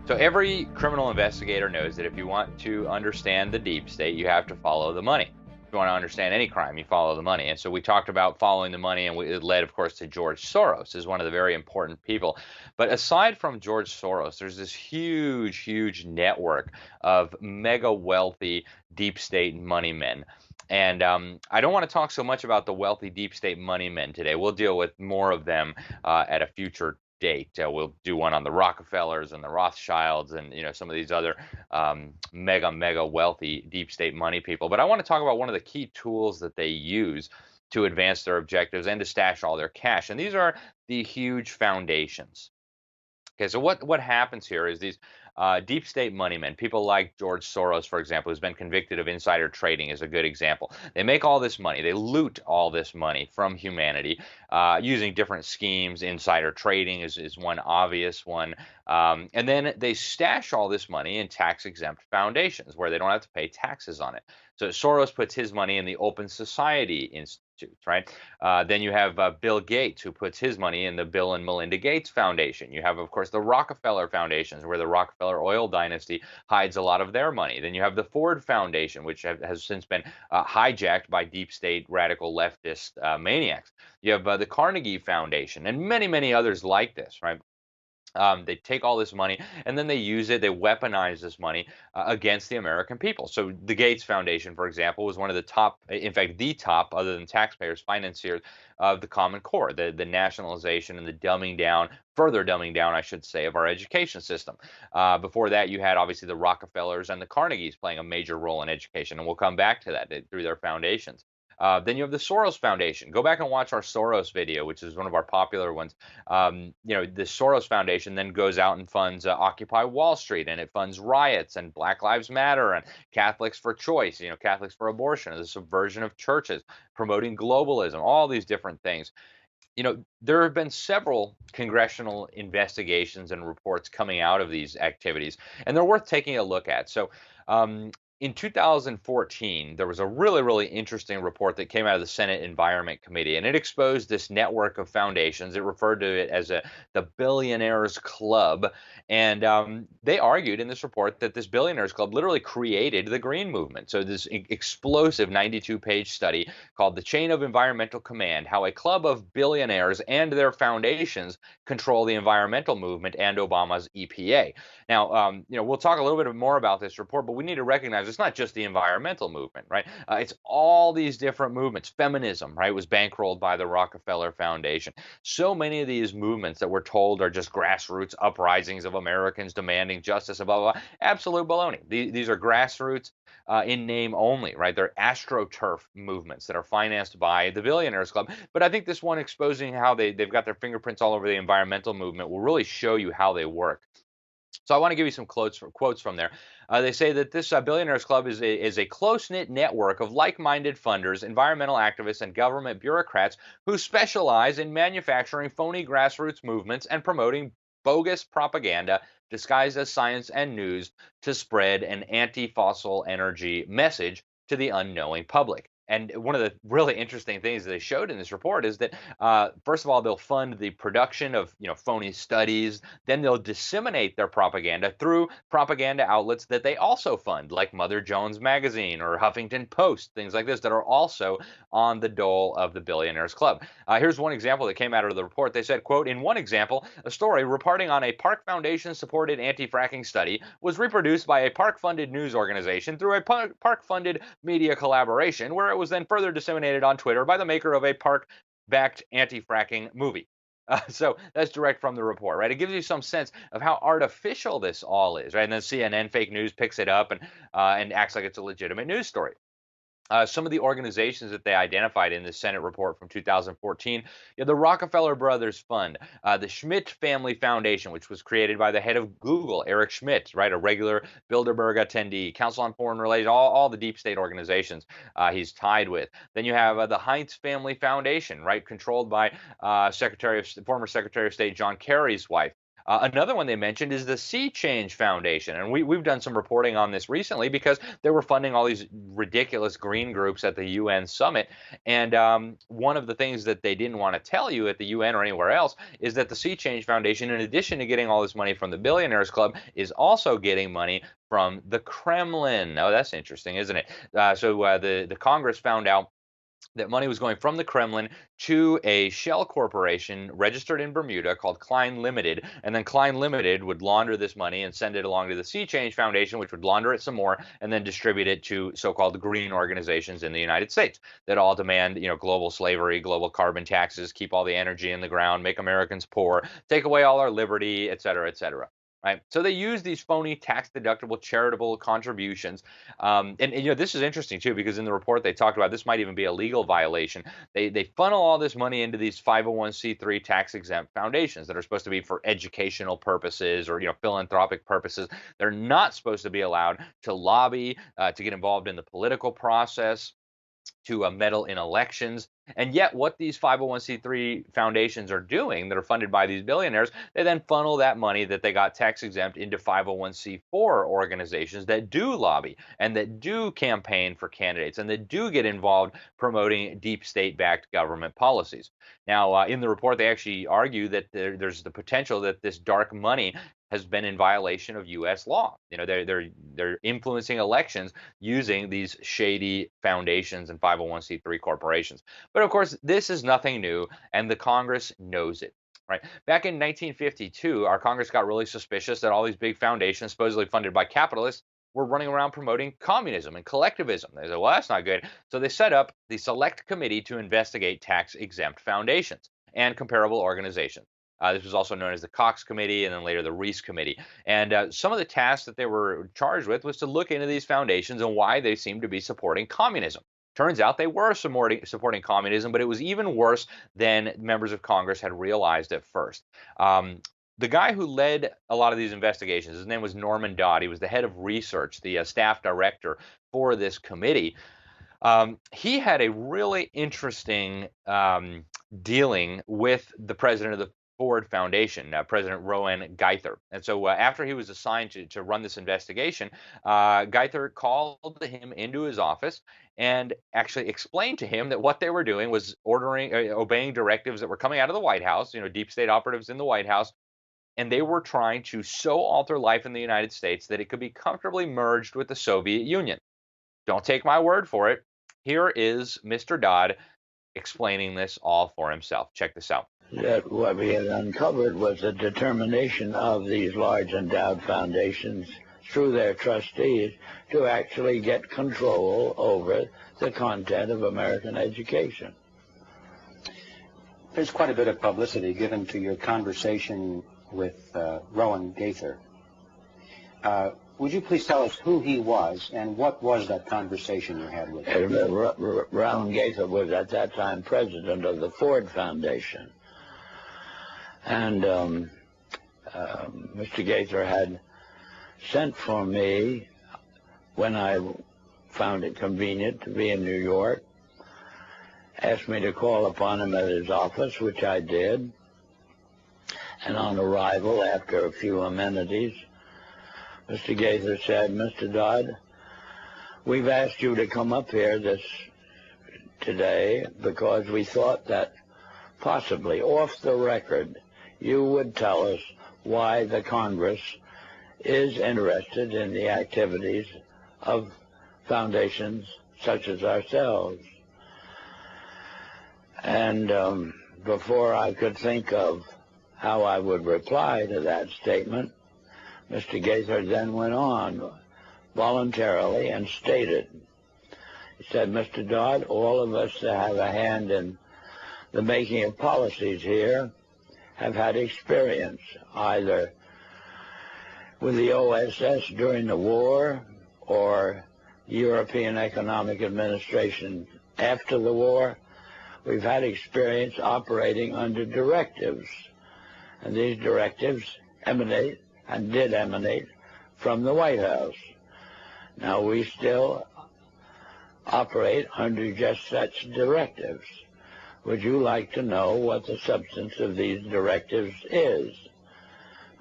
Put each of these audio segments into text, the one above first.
So every criminal investigator knows that if you want to understand the deep state, you have to follow the money. If you want to understand any crime, you follow the money. And so we talked about following the money, and it led, of course, to George Soros as one of the very important people. But aside from George Soros, there's this huge, huge network of mega wealthy deep state money men. And I don't want to talk so much about the wealthy deep state money men today. We'll deal with more of them at a future date. We'll do one on the Rockefellers and the Rothschilds and some of these other mega wealthy deep state money people. But I want to talk about one of the key tools that they use to advance their objectives and to stash all their cash. And these are the huge foundations. Okay, so what happens here is these deep state money men, people like George Soros, for example, who's been convicted of insider trading, is a good example. They make all this money, they loot all this money from humanity using different schemes. Insider trading is one obvious one, and then they stash all this money in tax-exempt foundations where they don't have to pay taxes on it. So Soros puts his money in the Open Society Institute, right? Then you have Bill Gates, who puts his money in the Bill and Melinda Gates Foundation. You have, of course, the Rockefeller Foundations, where the Rockefeller oil dynasty hides a lot of their money. Then you have the Ford Foundation, which has since been hijacked by deep state radical leftist maniacs. You have the Carnegie Foundation and many, many others like this, right? They take all this money and then they use it, they weaponize this money against the American people. So the Gates Foundation, for example, was one of the top, in fact, the top, other than taxpayers, financiers of the Common Core, the nationalization and the dumbing down, further dumbing down, I should say, of our education system. Before that, you had obviously the Rockefellers and the Carnegies playing a major role in education, and we'll come back to that through their foundations. Then you have the Soros Foundation. Go back and watch our Soros video, which is one of our popular ones. The Soros Foundation then goes out and funds Occupy Wall Street, and it funds riots and Black Lives Matter and Catholics for Choice, Catholics for Abortion, the subversion of churches, promoting globalism, all these different things. There have been several congressional investigations and reports coming out of these activities, and they're worth taking a look at. So, in 2014, there was a really, really interesting report that came out of the Senate Environment Committee, and it exposed this network of foundations. It referred to it as the Billionaires Club, and they argued in this report that this Billionaires Club literally created the Green Movement. So this explosive 92-page study called "The Chain of Environmental Command: How a Club of Billionaires and Their Foundations Control the Environmental Movement and Obama's EPA." Now, we'll talk a little bit more about this report, but we need to recognize it's not just the environmental movement, right? It's all these different movements. Feminism, right, was bankrolled by the Rockefeller Foundation. So many of these movements that we're told are just grassroots uprisings of Americans demanding justice, and blah, blah, blah. Absolute baloney. These are grassroots in name only, right? They're astroturf movements that are financed by the Billionaires Club. But I think this one exposing how they've got their fingerprints all over the environmental movement will really show you how they work. So I want to give you some quotes from there. They say that this Billionaires Club is a close-knit network of like-minded funders, environmental activists, and government bureaucrats who specialize in manufacturing phony grassroots movements and promoting bogus propaganda disguised as science and news to spread an anti-fossil energy message to the unknowing public. And one of the really interesting things that they showed in this report is that, first of all, they'll fund the production of phony studies. Then they'll disseminate their propaganda through propaganda outlets that they also fund, like Mother Jones Magazine or Huffington Post, things like this that are also on the dole of the Billionaires Club. Here's one example that came out of the report. They said, quote, "In one example, a story reporting on a Park Foundation-supported anti-fracking study was reproduced by a Park-funded news organization through a Park-funded media collaboration, where it was then further disseminated on Twitter by the maker of a Park-backed anti-fracking movie." So that's direct from the report, right? It gives you some sense of how artificial this all is, right? And then CNN fake news picks it up and acts like it's a legitimate news story. Some of the organizations that they identified in the Senate report from 2014, the Rockefeller Brothers Fund, the Schmidt Family Foundation, which was created by the head of Google, Eric Schmidt, right, a regular Bilderberg attendee, Council on Foreign Relations, all the deep state organizations he's tied with. Then you have the Heinz Family Foundation, right, controlled by former Secretary of State John Kerry's wife. Another one they mentioned is the Sea Change Foundation, and we've done some reporting on this recently because they were funding all these ridiculous green groups at the UN summit. And one of the things that they didn't want to tell you at the UN or anywhere else is that the Sea Change Foundation, in addition to getting all this money from the Billionaires Club, is also getting money from the Kremlin. Oh, that's interesting, isn't it? The Congress found out that money was going from the Kremlin to a shell corporation registered in Bermuda called Klein Limited, and then Klein Limited would launder this money and send it along to the Sea Change Foundation, which would launder it some more and then distribute it to so-called green organizations in the United States that all demand, global slavery, global carbon taxes, keep all the energy in the ground, make Americans poor, take away all our liberty, et cetera, et cetera. Right. So they use these phony tax-deductible charitable contributions. This is interesting, too, because in the report they talked about this might even be a legal violation. They funnel all this money into these 501c3 tax-exempt foundations that are supposed to be for educational purposes or, philanthropic purposes. They're not supposed to be allowed to lobby, to get involved in the political process, to meddle in elections. And yet what these 501c3 foundations are doing that are funded by these billionaires, they then funnel that money that they got tax exempt into 501c4 organizations that do lobby and that do campaign for candidates and that do get involved promoting deep state-backed government policies. Now, in the report, they actually argue that there's the potential that this dark money has been in violation of U.S. law. They're influencing elections using these shady foundations and 501c3 corporations. But of course, this is nothing new, and the Congress knows it. Right. Back in 1952, our Congress got really suspicious that all these big foundations, supposedly funded by capitalists, were running around promoting communism and collectivism. They said, well, that's not good. So they set up the Select Committee to investigate tax-exempt foundations and comparable organizations. This was also known as the Cox Committee and then later the Reece Committee. And some of the tasks that they were charged with was to look into these foundations and why they seemed to be supporting communism. Turns out they were supporting communism, but it was even worse than members of Congress had realized at first. The guy who led a lot of these investigations, his name was Norman Dodd. He was the head of research, the staff director for this committee. He had a really interesting dealing with the president of the Ford Foundation, President Rowan Geither. And so after he was assigned to run this investigation, Geither called him into his office and actually explained to him that what they were doing was obeying directives that were coming out of the White House, deep state operatives in the White House, and they were trying to so alter life in the United States that it could be comfortably merged with the Soviet Union. Don't take my word for it. Here is Mr. Dodd explaining this all for himself. Check this out. That what we had uncovered was the determination of these large endowed foundations through their trustees to actually get control over the content of American education. There's quite a bit of publicity given to your conversation with Rowan Geither. Would you please tell us who he was and what was that conversation you had with him? Rowan Geither was at that time president of the Ford Foundation. And Mr. Geither had sent for me when I found it convenient to be in New York, asked me to call upon him at his office, which I did. And on arrival, after a few amenities, Mr. Geither said, Mr. Dodd, we've asked you to come up here today because we thought that possibly off the record you would tell us why the Congress is interested in the activities of foundations such as ourselves. And before I could think of how I would reply to that statement, Mr. Geither then went on voluntarily and stated, he said, Mr. Dodd, all of us that have a hand in the making of policies here have had experience either with the OSS during the war or European Economic Administration after the war. We've had experience operating under directives, and these directives emanate and did emanate from the White House. Now we still operate under just such directives. Would you like to know what the substance of these directives is?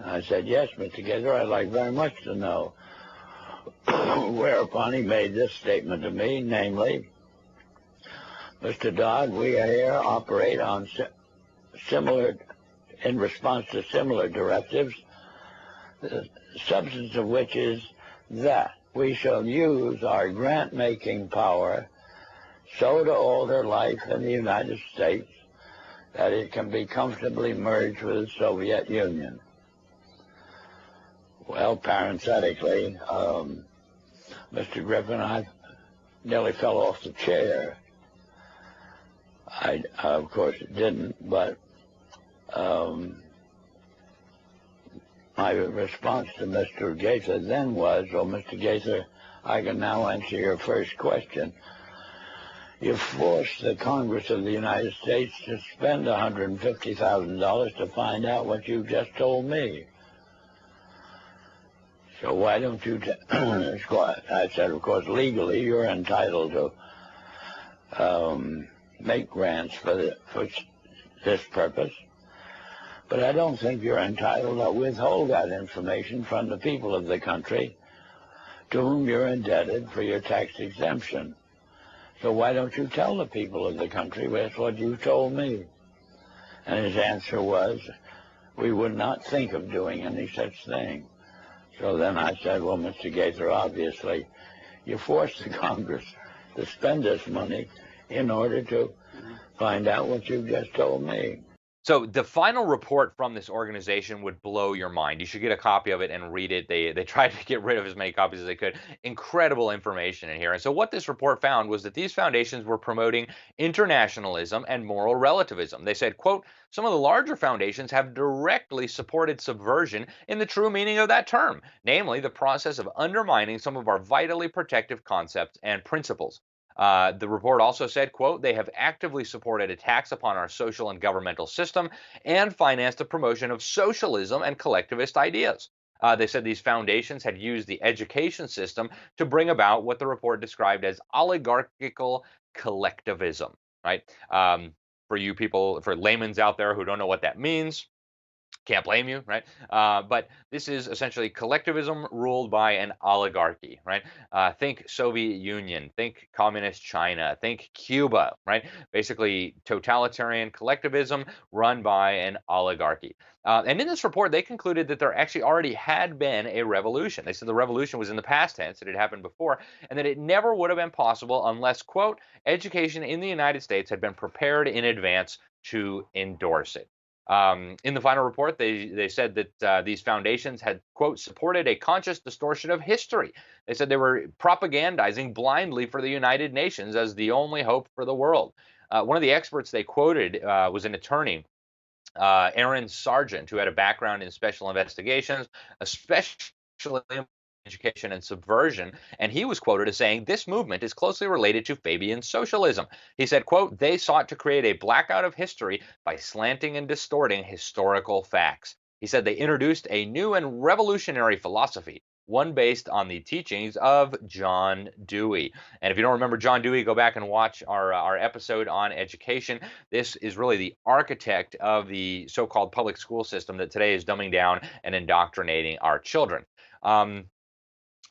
I said, yes, Mr. Gaither, I'd like very much to know. Whereupon he made this statement to me, namely, Mr. Dodd, we here operate on in response to similar directives, the substance of which is that we shall use our grant-making power so to alter life in the United States that it can be comfortably merged with the Soviet Union. Well, parenthetically, Mr. Griffin, I nearly fell off the chair. I of course, didn't, but my response to Mr. Gaither then was, well, Mr. Gaither, I can now answer your first question. You forced the Congress of the United States to spend $150,000 to find out what you just told me. So why don't you I said, of course, legally you're entitled to make grants for this purpose, but I don't think you're entitled to withhold that information from the people of the country to whom you're indebted for your tax exemption. So why don't you tell the people of the country that's what you told me? And his answer was, we would not think of doing any such thing. So then I said, well, Mr. Gaither, obviously, you forced the Congress to spend this money in order to find out what you just told me. So the final report from this organization would blow your mind. You should get a copy of it and read it. They tried to get rid of as many copies as they could. Incredible information in here. And so what this report found was that these foundations were promoting internationalism and moral relativism. They said, quote, some of the larger foundations have directly supported subversion in the true meaning of that term, namely the process of undermining some of our vitally protective concepts and principles. The report also said, quote, they have actively supported attacks upon our social and governmental system and financed the promotion of socialism and collectivist ideas. They said these foundations had used the education system to bring about what the report described as oligarchical collectivism, right? For you people, for layman's out there who don't know what that means, can't blame you, right? But this is essentially collectivism ruled by an oligarchy, right? Think Soviet Union, think Communist China, think Cuba, right? Basically totalitarian collectivism run by an oligarchy. And in this report, they concluded that there actually already had been a revolution. They said the revolution was in the past tense, it had happened before, and that it never would have been possible unless, quote, education in the United States had been prepared in advance to endorse it. In the final report, they said that these foundations had, quote, supported a conscious distortion of history. They said they were propagandizing blindly for the United Nations as the only hope for the world. One of the experts they quoted was an attorney, Aaron Sargent, who had a background in special investigations, especially education and subversion, and he was quoted as saying this movement is closely related to Fabian socialism. He said, quote, they sought to create a blackout of history by slanting and distorting historical facts. He said they introduced a new and revolutionary philosophy, one based on the teachings of John Dewey. And if you don't remember John Dewey, go back and watch our episode on education. This is really the architect of the so-called public school system that today is dumbing down and indoctrinating our children.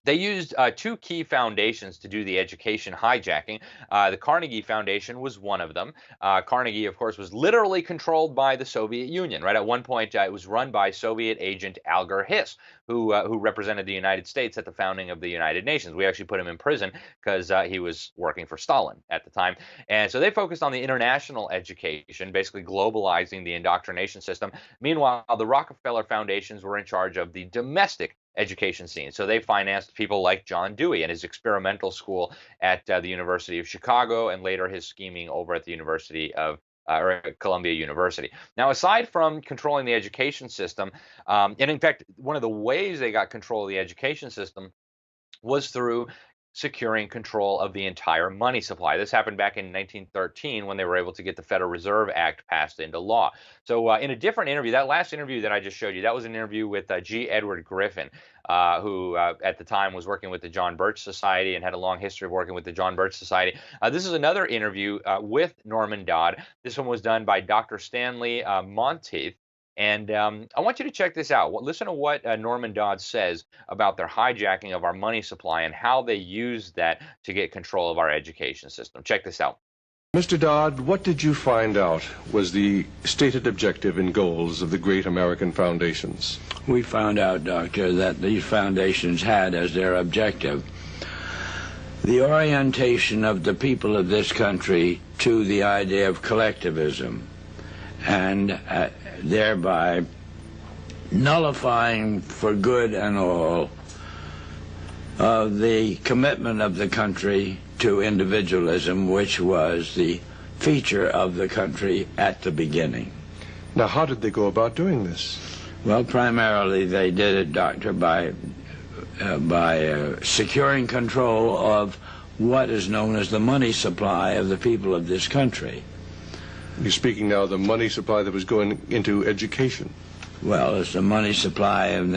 They used two key foundations to do the education hijacking. The Carnegie Foundation was one of them. Carnegie, of course, was literally controlled by the Soviet Union. Right at one point, it was run by Soviet agent Alger Hiss, who represented the United States at the founding of the United Nations. We actually put him in prison because he was working for Stalin at the time. And so they focused on the international education, basically globalizing the indoctrination system. Meanwhile, the Rockefeller Foundations were in charge of the domestic education scene. So they financed people like John Dewey and his experimental school at the University of Chicago, and later his scheming over at the University of or Columbia University. Now, aside from controlling the education system, and in fact, one of the ways they got control of the education system was through securing control of the entire money supply. This happened back in 1913 when they were able to get the Federal Reserve Act passed into law. So in a different interview, that last interview that I just showed you, that was an interview with G. Edward Griffin, who at the time was working with the John Birch Society and had a long history of working with the John Birch Society. This is another interview with Norman Dodd. This one was done by Dr. Stanley Monteith. And I want you to check this out. Listen to what Norman Dodd says about their hijacking of our money supply and how they use that to get control of our education system. Check this out. Mr. Dodd, what did you find out was the stated objective and goals of the great American foundations? We found out, Doctor, that these foundations had as their objective the orientation of the people of this country to the idea of collectivism, and thereby nullifying for good and all the commitment of the country to individualism, which was the feature of the country at the beginning. Now, how did they go about doing this? Well, primarily they did it, Doctor, by securing control of what is known as the money supply of the people of this country. You're speaking now of the money supply that was going into education. Well, it's the money supply of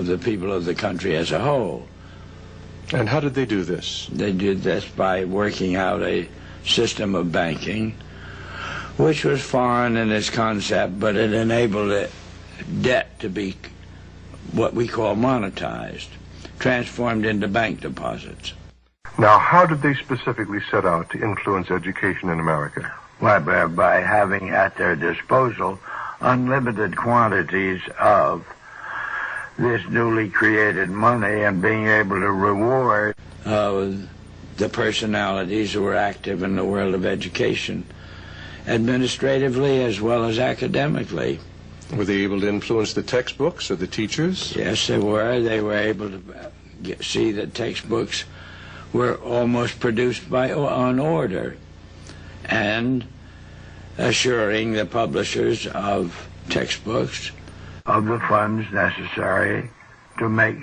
the people of the country as a whole. And how did they do this? They did this by working out a system of banking, which was foreign in its concept, but it enabled debt to be what we call monetized, transformed into bank deposits. Now, how did they specifically set out to influence education in America? Well, by having at their disposal unlimited quantities of this newly created money and being able to reward the personalities who were active in the world of education, administratively as well as academically. Were they able to influence the textbooks or the teachers? Yes, they were. They were able to see that textbooks were almost produced on order, and assuring the publishers of textbooks of the funds necessary to make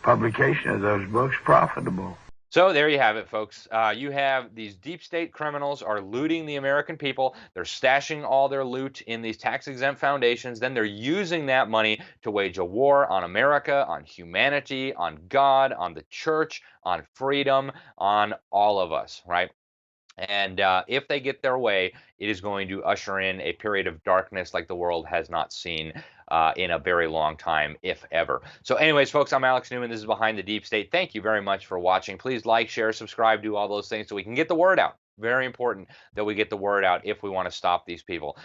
publication of those books profitable. So there you have it, folks. You have these deep state criminals are looting the American people. They're stashing all their loot in these tax-exempt foundations. Then they're using that money to wage a war on America, on humanity, on God, on the church, on freedom, on all of us, right? And if they get their way, it is going to usher in a period of darkness like the world has not seen in a very long time, if ever. So anyways, folks, I'm Alex Newman. This is Behind the Deep State. Thank you very much for watching. Please like, share, subscribe, do all those things so we can get the word out. Very important that we get the word out if we want to stop these people.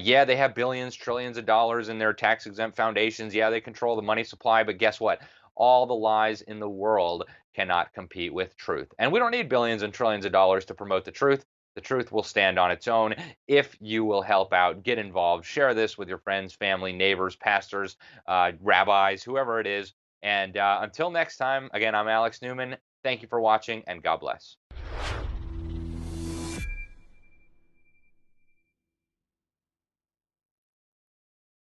Yeah, they have billions, trillions of dollars in their tax-exempt foundations. Yeah, they control the money supply, but guess what? All the lies in the world cannot compete with truth. And we don't need billions and trillions of dollars to promote the truth. The truth will stand on its own if you will help out, get involved, share this with your friends, family, neighbors, pastors, rabbis, whoever it is. And until next time, again, I'm Alex Newman. Thank you for watching, and God bless.